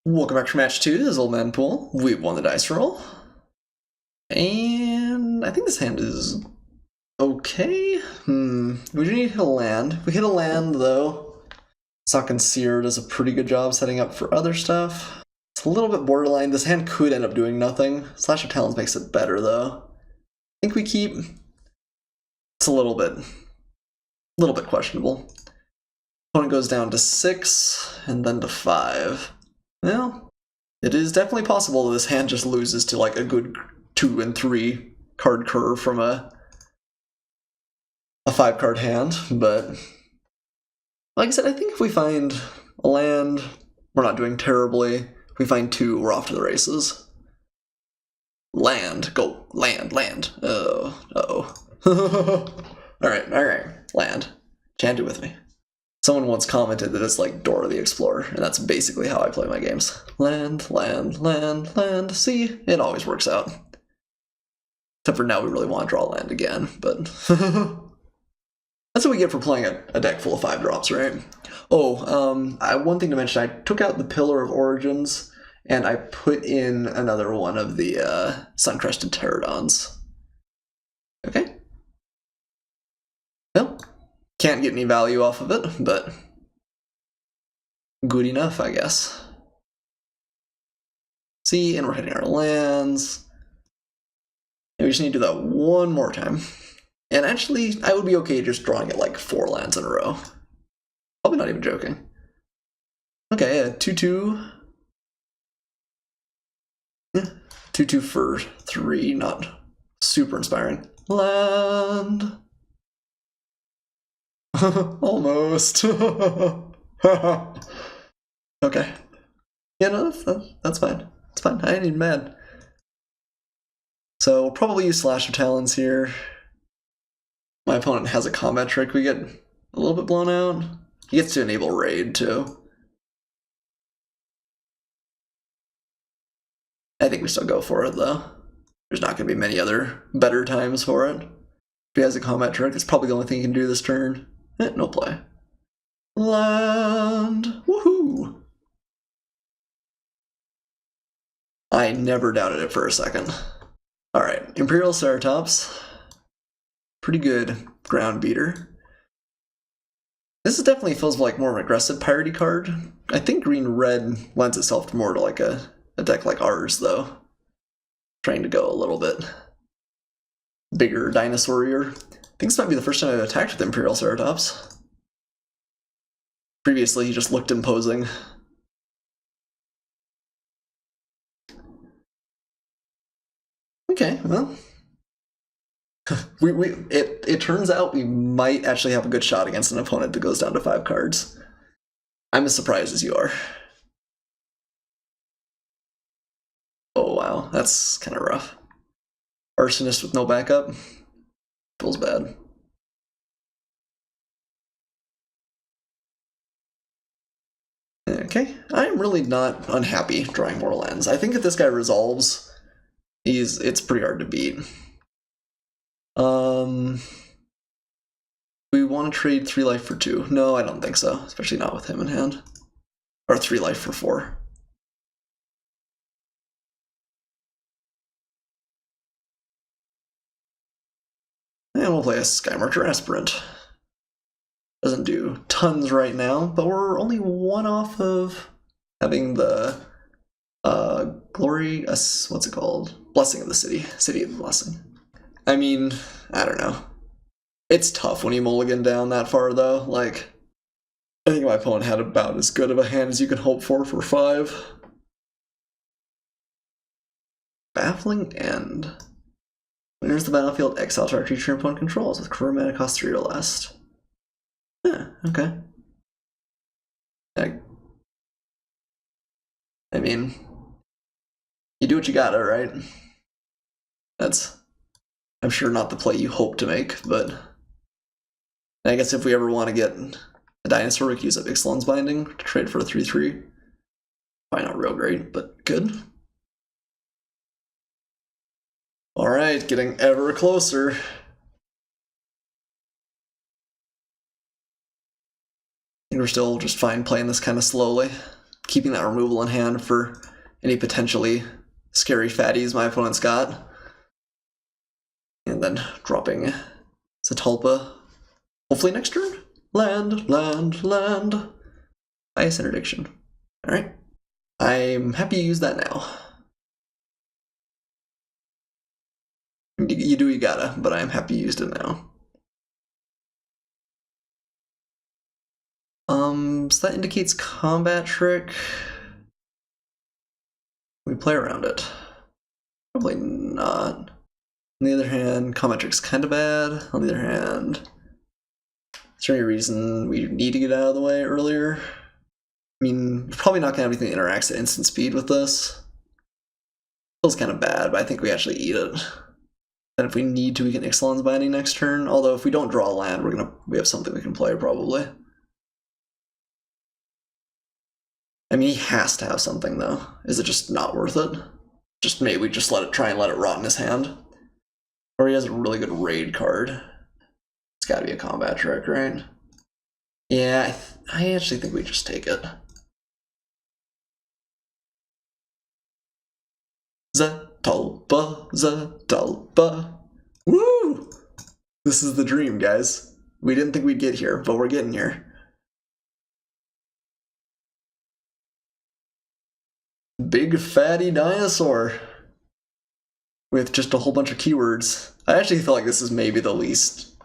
Welcome back to match 2. This is Old Man Poole. We won the dice roll. And I think this hand is okay. We do need to hit a land. We hit a land, though. Sock and Seer does a pretty good job setting up for other stuff. It's a little bit borderline. This hand could end up doing nothing. Slash of Talons makes it better, though. I think we keep. It's a little bit questionable. Opponent goes down to 6, and then to 5. Well, it is definitely possible that this hand just loses to like a good 2 and 3 card curve from a 5-card hand, but like I said, I think if we find a land, we're not doing terribly. If we find 2, we're off to the races. Land, go, land. Uh-oh. Alright, land. Chant it with me. Someone once commented that it's like Dora the Explorer, and that's basically how I play my games. Land. See, it always works out. Except for now we really want to draw land again, but that's what we get for playing a deck full of 5 drops, right? Oh, one thing to mention, I took out the Pillar of Origins, and I put in another one of the Sun-Crested Pterodons. Okay. Well, can't get any value off of it, but good enough, I guess. See, and we're hitting our lands. And we just need to do that one more time. And actually, I would be okay just drawing it like 4 lands in a row. Probably not even joking. Okay, a 2-2. Yeah, 2-2 for 3, not super inspiring. Land. Almost. Okay. Yeah, no, that's fine. It's fine. I ain't even mad. So we'll probably use Slash of Talons here. My opponent has a combat trick. We get a little bit blown out. He gets to enable raid too. I think we still go for it though. There's not going to be many other better times for it. If he has a combat trick, it's probably the only thing he can do this turn. No play. Land! Woohoo! I never doubted it for a second. Alright, Imperial Ceratops. Pretty good ground beater. This is definitely feels like more of an aggressive piratey card. I think green-red lends itself more to like a deck like ours, though. Trying to go a little bit bigger dinosaurier. I think this might be the first time I've attacked with Imperial Ceratops. Previously, he just looked imposing. Okay, well. It turns out we might actually have a good shot against an opponent that goes down to 5 cards. I'm as surprised as you are. Oh wow, that's kind of rough. Arsonist with no backup. Feels bad. Okay, I'm really not unhappy drawing more lands. I think if this guy resolves, it's pretty hard to beat. We want to trade 3 life for 2. No, I don't think so, especially not with him in hand. Or 3 life for 4. And we'll play a Skymarcher Aspirant. Doesn't do tons right now, but we're only 1 off of having the glory, what's it called? Blessing of the City. City of the Blessing. I mean, I don't know. It's tough when you mulligan down that far, though. Like, I think my opponent had about as good of a hand as you can hope for 5. Baffling End. When enters the battlefield, exile target creature your opponent controls with career mana cost 3 or less. Yeah, okay. I mean, you do what you gotta, right? That's, I'm sure, not the play you hope to make, but I guess if we ever want to get a dinosaur, we can use up Ixalan's Binding to trade for a 3-3. Probably not real great, but good. Alright, getting ever closer. I think we're still just fine playing this kind of slowly. keeping that removal in hand for any potentially scary fatties my opponent's got. And then dropping Zatalpa. Hopefully next turn. Land, land, land. Ice Interdiction. Alright. I'm happy you use that now. You do you gotta, but I'm happy you used it now. So that indicates combat trick. We play around it. Probably not. On the other hand, combat trick's kind of bad. On the other hand, is there any reason we need to get out of the way earlier? I mean, we're probably not gonna have anything that interacts at instant speed with this. Feels kind of bad, but I think we actually eat it. And if we need to, we can Ixalan's Binding next turn. Although if we don't draw a land, we have something we can play probably. I mean, he has to have something though. Is it just not worth it? Just maybe just try and let it rot in his hand. Or he has a really good raid card. It's gotta be a combat trick, right? Yeah, I actually think we just take it. Zatalpa, Zatalpa. Woo! This is the dream, guys. We didn't think we'd get here, but we're getting here. Big fatty dinosaur. With just a whole bunch of keywords. I actually feel like this is maybe the least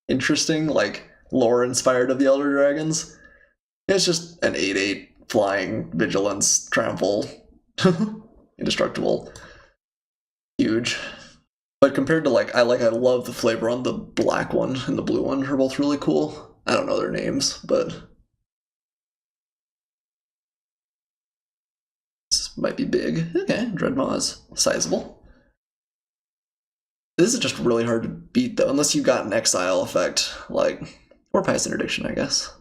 interesting, like, lore-inspired of the Elder Dragons. It's just an 8/8 flying vigilance trample. Indestructible. Huge. But compared to I love the flavor on the black one and the blue one are both really cool. I don't know their names, but this might be big. Okay, Dreadmaw is sizable. This is just really hard to beat though, unless you've got an exile effect, or Pious Interdiction, I guess.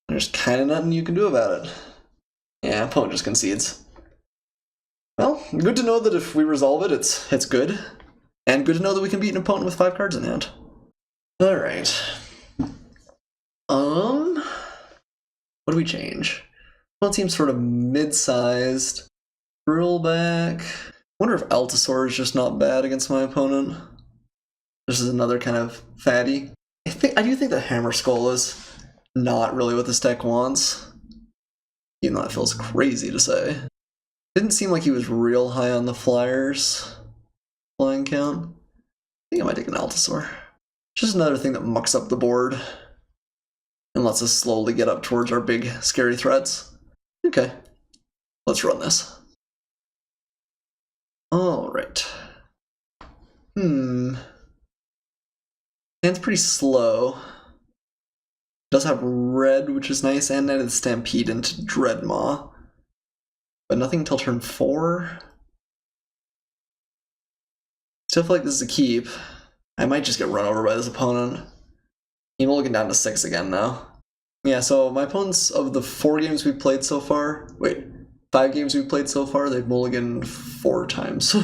There's kind of nothing you can do about it. Yeah, opponent just concedes. Well, good to know that if we resolve it, it's good. And good to know that we can beat an opponent with 5 cards in hand. Alright. What do we change? Well, it seems sort of mid-sized. Drillback. Wonder if Altasaur is just not bad against my opponent. This is another kind of fatty. I do think that Hammer Skull is not really what this deck wants. Even though that feels crazy to say. Didn't seem like he was real high on the Flyers flying count. I think I might take an Altasaur. Just another thing that mucks up the board and lets us slowly get up towards our big scary threats. Okay, let's run this. Alright. Hand's pretty slow. Does have red, which is nice, and netted Stampede into Dreadmaw. But nothing until turn 4. Still feel like this is a keep. I might just get run over by this opponent. He's looking down to 6 again now. Yeah, so my opponents, of the 4 games we've played so far, 5 games we've played so far, they've mulliganed 4 times.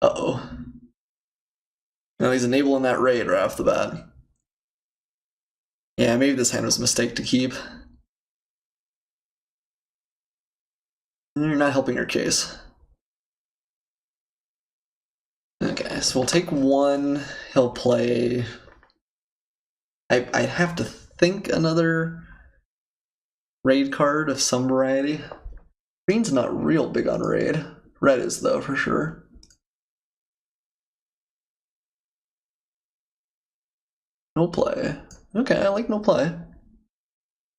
Uh-oh. Now he's enabling that raid right off the bat. Yeah, maybe this hand was a mistake to keep. You're not helping your case. Okay, so we'll take 1. He'll play... I'd have to think another raid card of some variety. Green's not real big on raid. Red is, though, for sure. No play. Okay, I like no play.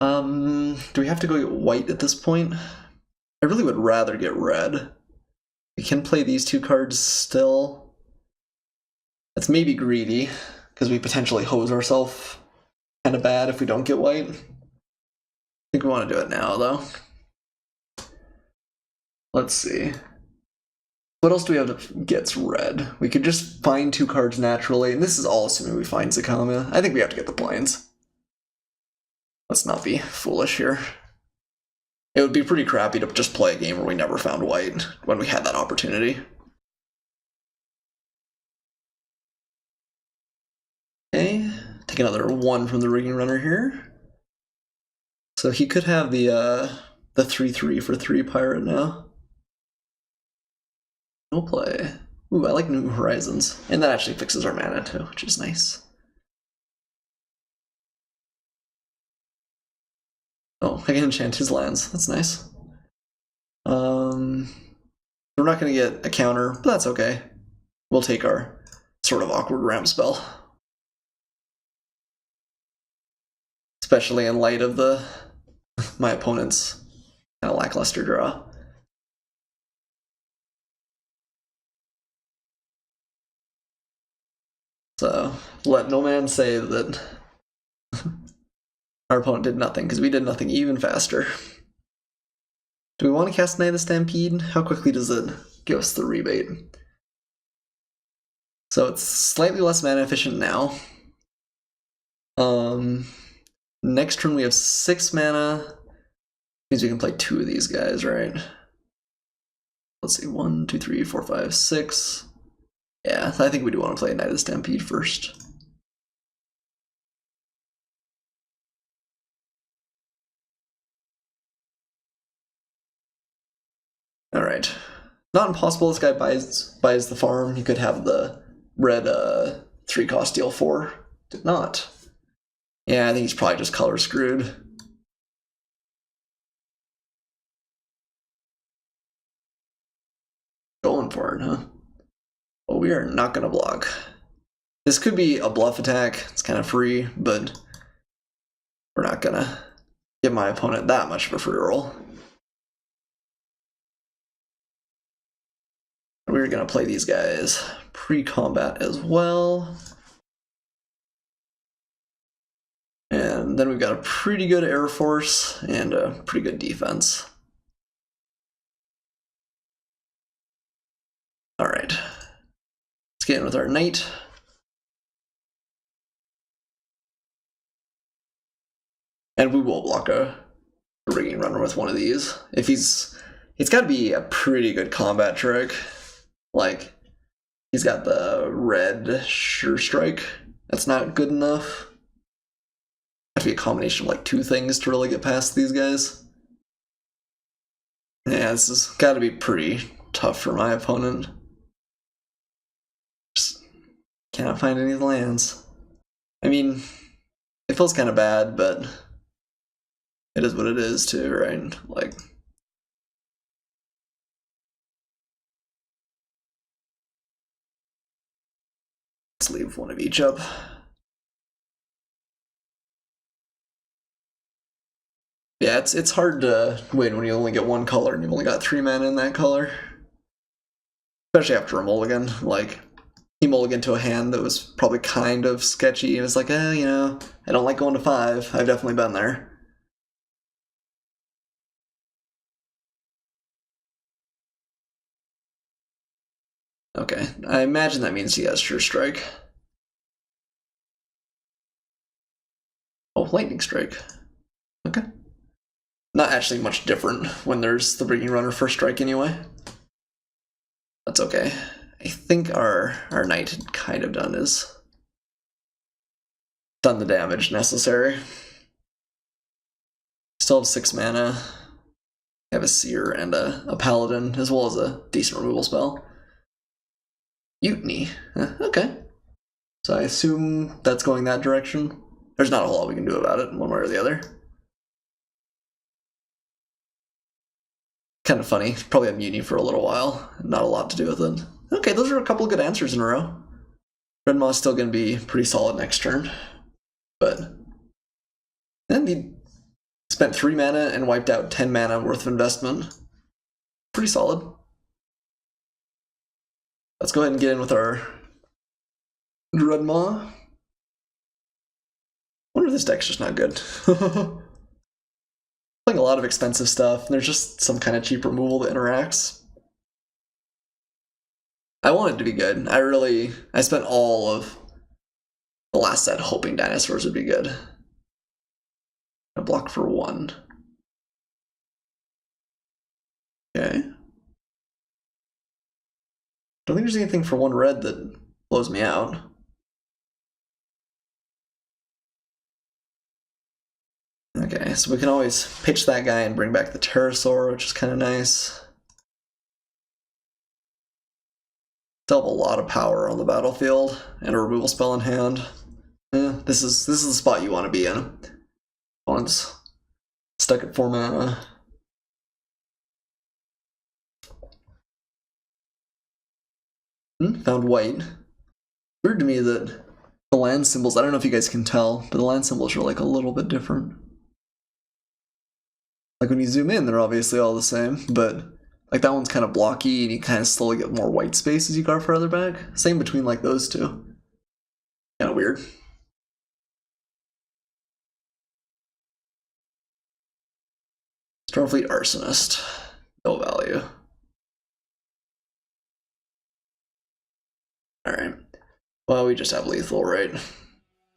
Do we have to go get white at this point? I really would rather get red. We can play these 2 cards still. That's maybe greedy, because we potentially hose ourselves kind of bad if we don't get white. I think we want to do it now, though. Let's see. What else do we have that gets red? We could just find 2 cards naturally, and this is all assuming we find Zakama. I think we have to get the plains. Let's not be foolish here. It would be pretty crappy to just play a game where we never found white when we had that opportunity. Okay, take another 1 from the Rigging Runner here. So he could have the 3/3 for 3 pirate now. We'll play. Ooh, I like New Horizons. And that actually fixes our mana too, which is nice. Oh, I can enchant his lands. That's nice. We're not going to get a counter, but that's okay. We'll take our sort of awkward ramp spell. Especially in light of my opponent's kind of lackluster draw. So let no man say that our opponent did nothing, because we did nothing even faster. Do we want to cast Knight of the Stampede? How quickly does it give us the rebate? So it's slightly less mana efficient now. Next turn we have 6 mana. Means we can play 2 of these guys, right? Let's see, 1, 2, 3, 4, 5, 6. Yeah, I think we do want to play Knight of the Stampede first. Alright. Not impossible this guy buys the farm. He could have the red 3-cost deal 4. Did not. Yeah, I think he's probably just color screwed. Going for it, huh? Well, we are not going to block. This could be a bluff attack. It's kind of free, but we're not going to give my opponent that much of a free roll. We're going to play these guys pre-combat as well. And then we've got a pretty good Air Force and a pretty good defense. Alright. Let's get in with our Knight. And we will block a Rigging Runner with one of these. If it's got to be a pretty good combat trick. Like, he's got the red Sure Strike. That's not good enough. Have to be a combination of like 2 things to really get past these guys. Yeah, this has got to be pretty tough for my opponent. Just cannot find any lands. I mean, it feels kind of bad, but it is what it is too, right? Like, let's leave one of each up. Yeah, it's hard to win when you only get 1 color and you've only got 3 mana in that color. Especially after a mulligan. Like, he mulliganed to a hand that was probably kind of sketchy. It was like, you know, I don't like going to 5. I've definitely been there. Okay, I imagine that means he has Sure Strike. Oh, Lightning Strike. Okay. Not actually much different when there's the Rigging Runner first strike anyway. That's okay. I think our Knight had kind of done the damage necessary. Still have 6 mana. I have a Seer and a Paladin, as well as a decent removal spell. Mutiny. Okay. So I assume that's going that direction. There's not a whole lot we can do about it, one way or the other. Kind of funny. Probably had Mutiny for a little while. Not a lot to do with it. Okay, those are a couple of good answers in a row. Red Maw's still going to be pretty solid next turn. But then he spent 3 mana and wiped out 10 mana worth of investment. Pretty solid. Let's go ahead and get in with our Red Maw. Wonder if this deck's just not good. Playing a lot of expensive stuff, and there's just some kind of cheap removal that interacts. I want it to be good. I spent all of the last set hoping dinosaurs would be good. A block for 1. Okay. Don't think there's anything for 1 red that blows me out. Okay, so we can always pitch that guy and bring back the pterosaur, which is kind of nice. Still have a lot of power on the battlefield and a removal spell in hand. Yeah, this is the spot you want to be in. Once stuck at 4 mana. Found white. Weird to me that the land symbols, I don't know if you guys can tell, but the land symbols are like a little bit different. Like when you zoom in, they're obviously all the same, but like that one's kind of blocky and you kind of slowly get more white space as you go further back. Same between like those two. Kind of weird. Stormfleet Arsonist. No value. Alright. Well, we just have lethal, right?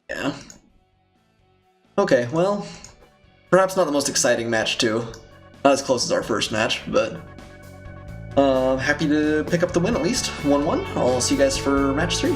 Yeah. Okay, well, perhaps not the most exciting match, too. Not as close as our first match, but happy to pick up the win at least. 1-1. I'll see you guys for match 3.